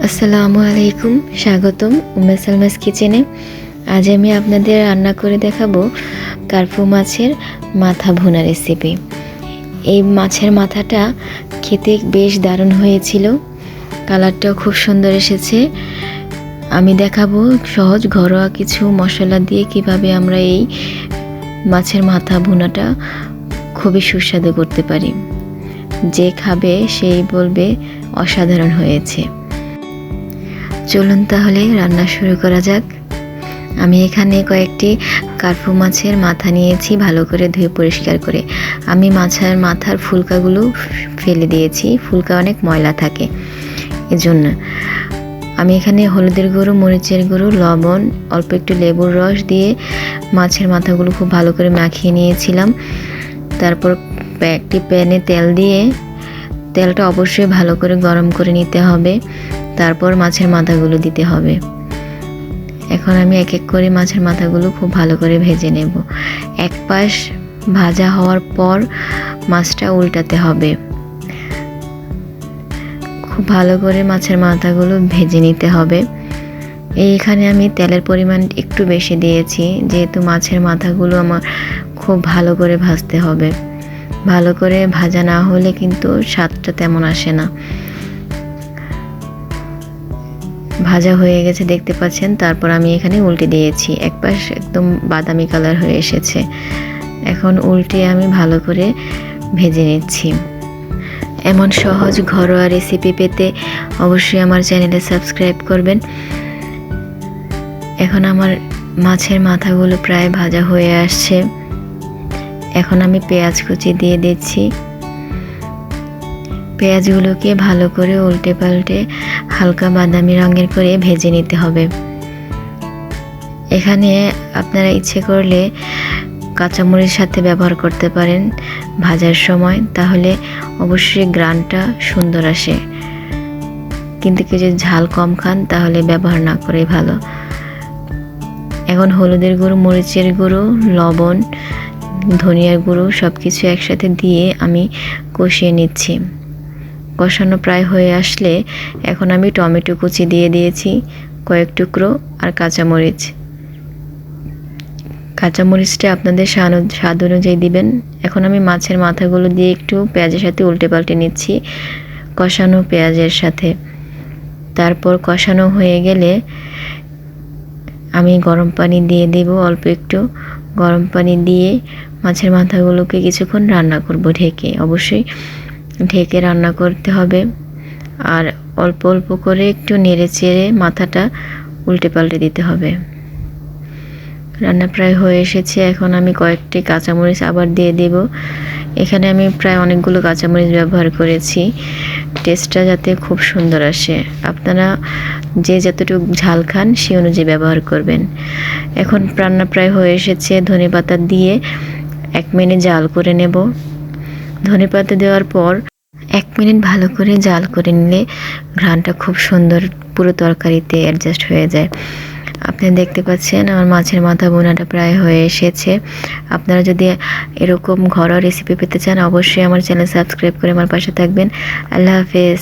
আসসালামু আলাইকুম, স্বাগতম উম্মে সালমাস কিচেনে। আজ আমি আপনাদের রান্না করে দেখাবো কার্পু মাছের মাথা ভুনা রেসিপি। এই মাছের মাথাটা খেতে বেশ দারুণ হয়েছিল, কালারটাও খুব সুন্দর এসেছে। আমি দেখাবো সহজ ঘরোয়া কিছু মশলা দিয়ে কিভাবে আমরা এই মাছের মাথা ভুনাটা খুবই সুস্বাদু করতে পারি। যে খাবে সেই বলবে অসাধারণ হয়েছে। চলুন তাহলে রান্না শুরু করা যাক। আমি এখানে কয়েকটি কার্পু মাছের মাথা নিয়েছি, ভালো করে ধুয়ে পরিষ্কার করে। আমি মাছের মাথার ফুলকাগুলো ফেলে দিয়েছি, ফুলকা অনেক ময়লা থাকে, এজন্য আমি এখানে হলুদের গুঁড়ো, মরিচের গুঁড়ো, লবণ, অল্প একটু লেবুর রস দিয়ে মাছের মাথাগুলো খুব ভালো করে মাখিয়ে নিয়েছিলাম। তারপর একটি প্যানে তেল দিয়ে, তেলটা অবশ্যই ভালো করে গরম করে নিতে হবে। তারপর মাছের মাথাগুলো দিতে হবে। এখন আমি এক এক করে মাছের মাথাগুলো খুব ভালো করে ভেজে নেব। এক পাশ ভাজা হওয়ার পর মাছটা উল্টাতে হবে। খুব ভালো করে মাছের মাথাগুলো ভেজে নিতে হবে। এইখানে আমি তেলের পরিমাণ একটু বেশি দিয়েছি, যেহেতু মাছের মাথাগুলো আমার খুব ভালো করে ভাজতে হবে। ভালো করে ভাজা না হলে কিন্তু স্বাদটা তেমন আসে না। ভাজা হয়ে গেছে দেখতে পাচ্ছেন। তারপর আমি এখানে উল্টে দিয়েছি, এক পাশ একদম বাদামি কালার হয়ে এসেছে। এখন উল্টে আমি ভালো করে ভেজে নিচ্ছি। এমন সহজ ঘরোয়া রেসিপি পেতে অবশ্যই আমার চ্যানেলে সাবস্ক্রাইব করবেন। এখন আমার মাছের মাথাগুলো প্রায় ভাজা হয়ে আসছে। এখন আমি পেঁয়াজ কুচি দিয়ে দিচ্ছি। পেঁয়াজগুলোকে ভালো করে উল্টে পাল্টে হালকা বাদামি রঙের করে ভেজে নিতে হবে। এখানে আপনারা ইচ্ছে করলে কাঁচামরিচ সাথে ব্যবহার করতে পারেন ভাজার সময়, তাহলে অবশ্যই গ্রানটা সুন্দর আসে। কিন্তু কেউ যদি ঝাল কম খান তাহলে ব্যবহার না করেই ভালো। এখন হলুদের গুঁড়ো, মরিচের গুঁড়ো, লবণ, ধনিয়ার গুঁড়ো সব কিছু একসাথে দিয়ে আমি কষিয়ে নিচ্ছি। কষানো প্রায় হয়ে আসলে এখন আমি টমেটো কুচি দিয়ে দিয়েছি কয়েক টুকরো, আর কাঁচামরিচটা আপনাদের স্বাদ অনুযায়ী দিবেন। এখন আমি মাছের মাথাগুলো দিয়ে একটু পেঁয়াজের সাথে উল্টে পাল্টে নিচ্ছি, কষানো পেঁয়াজের সাথে। তারপর কষানো হয়ে গেলে আমি গরম পানি দিয়ে দেব অল্প একটু। গরম পানি দিয়ে মাছের মাথাগুলোকে কিছুক্ষণ রান্না করব ঢেকে। অবশ্যই ঢেকে রান্না করতে হবে, আর অল্প অল্প করে একটু নেড়ে চেড়ে মাথাটা উল্টে পাল্টে দিতে হবে। রান্না প্রায় হয়ে এসেছে। এখন আমি কয়েকটি কাঁচামরিচ আবার দিয়ে দেব। এখানে আমি প্রায় অনেকগুলো কাঁচামরিচ ব্যবহার করেছি, টেস্টটা যাতে খুব সুন্দর আসে। আপনারা যে যতটুকু ঝাল খান সেই অনুযায়ী ব্যবহার করবেন। এখন রান্না প্রায় হয়ে এসেছে। ধনেপাতা দিয়ে 1 মিনিট জাল করে নেব। ধনেপাতা দেওয়ার পর 1 মিনিট ভালো করে জাল করে নিলে ঘ্রাণটা খুব সুন্দর পুরো তরকারিতে অ্যাডজাস্ট হয়ে যায়। আপনি দেখতে পাচ্ছেন আমার মাছের মাথা ভুনাটা প্রায় হয়ে এসেছে। আপনারা যদি এরকম ঘরোয়া রেসিপি পেতে চান অবশ্যই আমার চ্যানেল সাবস্ক্রাইব করে আমার পাশে থাকবেন। আল্লাহ হাফেজ।